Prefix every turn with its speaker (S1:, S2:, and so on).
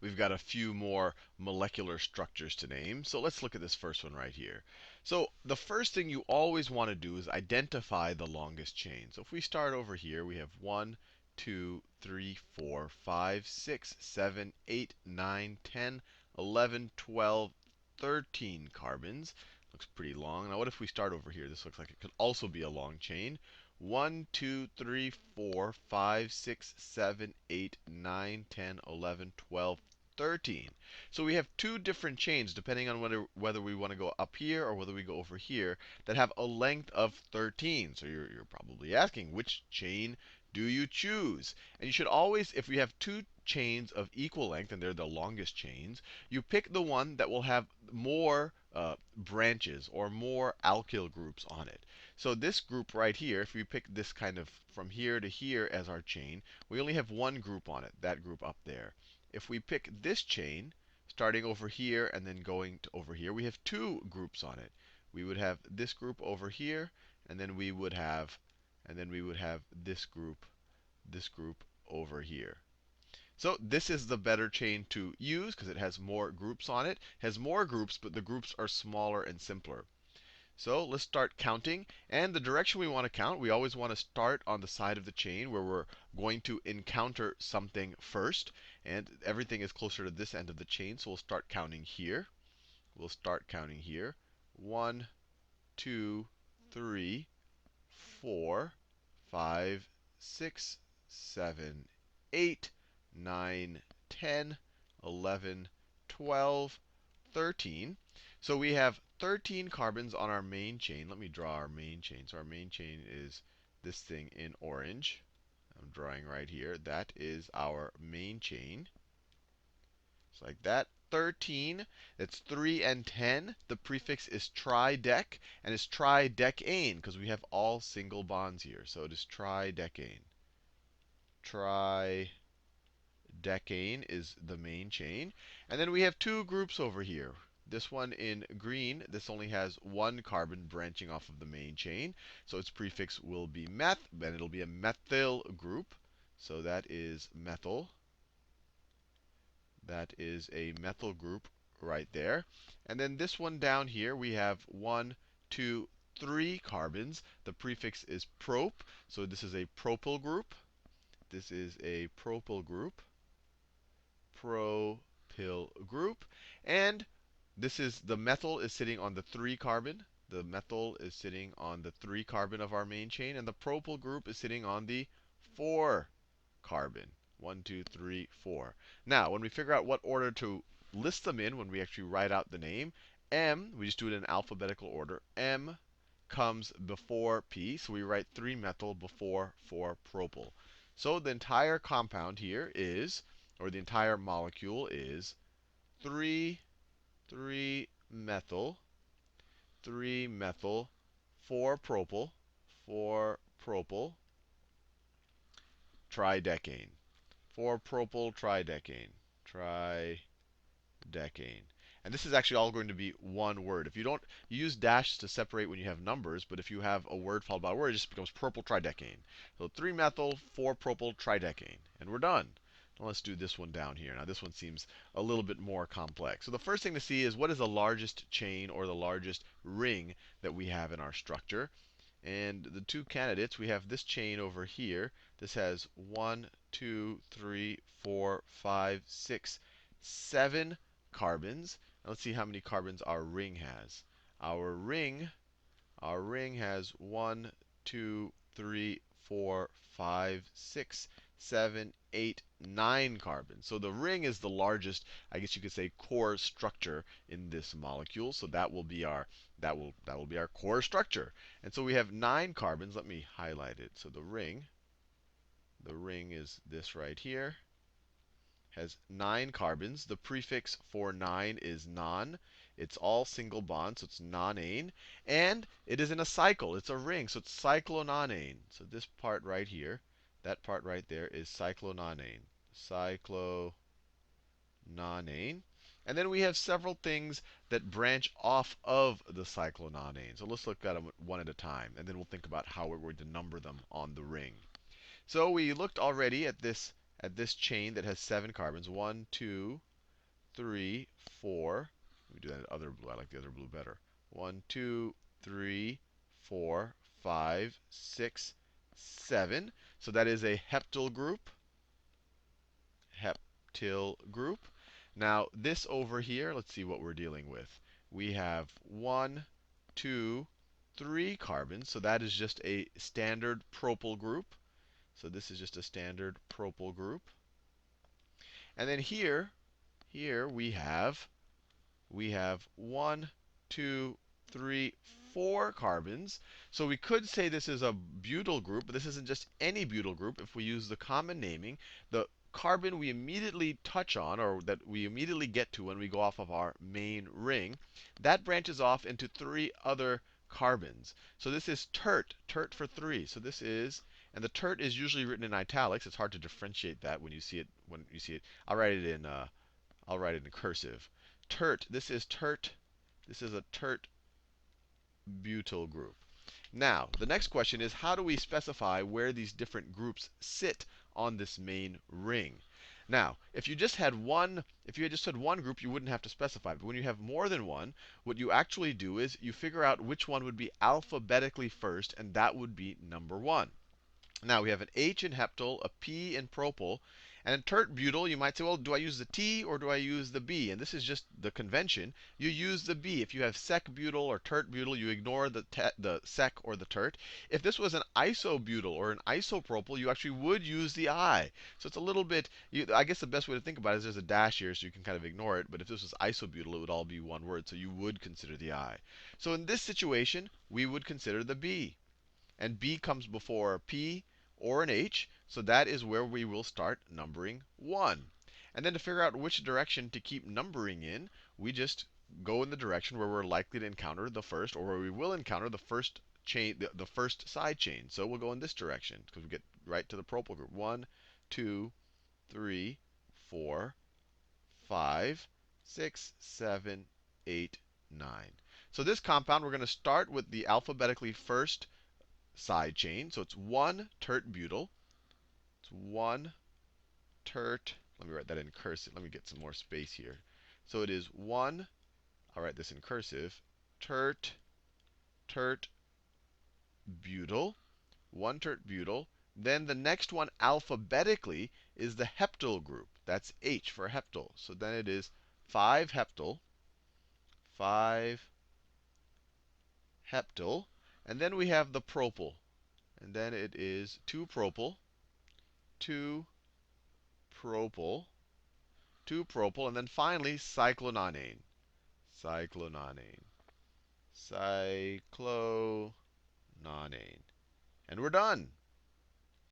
S1: we've got a few more molecular structures to name. So let's look at this first one right here. So the first thing you always want to do is identify the longest chain. So if we start over here, we have 1, 2, 3, 4, 5, 6, 7, 8, 9, 10, 11, 12, 13 carbons. Looks pretty long. Now what if we start over here? This looks like it could also be a long chain. 1, 2, 3, 4, 5, 6, 7, 8, 9, 10, 11, 12, 13. So we have two different chains, depending on whether we want to go up here or whether we go over here, that have a length of 13. So you're probably asking, which chain do you choose? And you should always, if we have two chains of equal length, and they're the longest chains, you pick the one that will have more branches or more alkyl groups on it. So this group right here, if we pick this kind of from here to here as our chain, we only have one group on it, that group up there. If we pick this chain, starting over here and then going to over here, we have two groups on it. We would have this group over here, and then we would have this group over here. So this is the better chain to use because it has more groups on it. It has more groups, but the groups are smaller and simpler. So let's start counting. And the direction we want to count, we always want to start on the side of the chain where we're going to encounter something first. And everything is closer to this end of the chain, so we'll start counting here. We'll start counting here. 1, 2, 3, 4, 5, 6, 7, 8, 9, 10, 11, 12, 13. So we have 13 carbons on our main chain. Let me draw our main chain. So our main chain is this thing in orange. I'm drawing right here. That is our main chain. Just like that. 13, that's 3 and 10. The prefix is tridec, and it's tridecane because we have all single bonds here. So it is tridecane. Tridecane is the main chain. And then we have two groups over here. This one in green, this only has one carbon branching off of the main chain. So its prefix will be meth, and it'll be a methyl group. So that is methyl. That is a methyl group right there. And then this one down here, we have 1, 2, 3 carbons. The prefix is prop. So this is a propyl group. This is a propyl group. Propyl group. And this is the methyl is sitting on the 3 carbon. The methyl is sitting on the 3 carbon of our main chain. And the propyl group is sitting on the 4 carbon. 1, 2, 3, 4. Now, when we figure out what order to list them in, when we actually write out the name, M, we just do it in alphabetical order. M comes before P, so we write 3-methyl before 4-propyl. So the entire compound here is, or the entire molecule is 3-methyl, 3-methyl, 4-propyl, 4-propyl, tridecane. 4-propyl tridecane. Tridecane. And this is actually all going to be one word. If you don't, you use dashes to separate when you have numbers, but if you have a word followed by a word, it just becomes propyl tridecane. So 3-methyl, 4-propyl tridecane. And we're done. Now let's do this one down here. Now this one seems a little bit more complex. So the first thing to see is what is the largest chain or the largest ring that we have in our structure. And the two candidates, we have this chain over here. This has 1, 2, 3, 4, 5, 6, 7 carbons. Now let's see how many carbons our ring has. Our ring has 1, 2, 3, 4, 5, 6, 7, 8, 9 carbons. So the ring is the largest, I guess you could say, core structure in this molecule. So that will be our core structure. And so we have 9 carbons. Let me highlight it. So the ring is this right here. Has 9 carbons. The prefix for 9 is non. It's all single bonds, so it's nonane. And it is in a cycle. It's a ring, so it's cyclononane. So this part right here, that part right there is cyclononane. Cyclononane. And then we have several things that branch off of the cyclononane. So let's look at them one at a time, and then we'll think about how we're going to number them on the ring. So we looked already at this chain that has 7 carbons. 1, 2, 3, 4. Let me do that other blue. I like the other blue better. 1, 2, 3, 4, 5, 6, 7. So that is a heptyl group. Heptyl group. Now, this over here, let's see what we're dealing with. We have 1, 2, 3 carbons. So that is just a standard propyl group. So this is just a standard propyl group. And then here we have 1, 2, 3, 4 carbons. So we could say this is a butyl group, but this isn't just any butyl group. If we use the common naming, the carbon we immediately touch on, or that we immediately get to when we go off of our main ring, that branches off into 3 other carbons. So this is tert, tert for 3. So this is, and the tert is usually written in italics. It's hard to differentiate that when you see it. I'll write it in cursive. Tert. This is tert. This is a tert butyl group. Now, the next question is, how do we specify where these different groups sit on this main ring? Now, if you had just had one group, you wouldn't have to specify. But when you have more than one, what you actually do is you figure out which one would be alphabetically first, and that would be number 1. Now, we have an H in heptyl, a P in propyl. And in tert butyl, you might say, well, do I use the T or do I use the B? And this is just the convention. You use the B. If you have sec butyl or tert butyl, you ignore the sec or the tert. If this was an isobutyl or an isopropyl, you actually would use the I. So it's a little bit, I guess the best way to think about it is there's a dash here, so you can kind of ignore it. But if this was isobutyl, it would all be one word, so you would consider the I. So in this situation, we would consider the B. And B comes before a P or an H. So that is where we will start numbering 1. And then to figure out which direction to keep numbering in, we just go in the direction where we're likely to encounter the first, or where we will encounter the first chain, the first side chain. So we'll go in this direction because we get right to the propyl group. 1, 2, 3, 4, 5, 6, 7, 8, 9. So this compound, we're going to start with the alphabetically first side chain. So it's 1 tert butyl. It's 1 tert. Let me write that in cursive. Let me get some more space here. So it is 1, I'll write this in cursive, tert butyl. 1 tert butyl. Then the next one alphabetically is the heptyl group. That's H for heptyl. So then it is 5 heptyl. 5 heptyl. And then we have the propyl. And then it is 2 propyl. 2 propyl. 2 propyl. And then finally cyclononane. Cyclononane. Cyclononane. And we're done.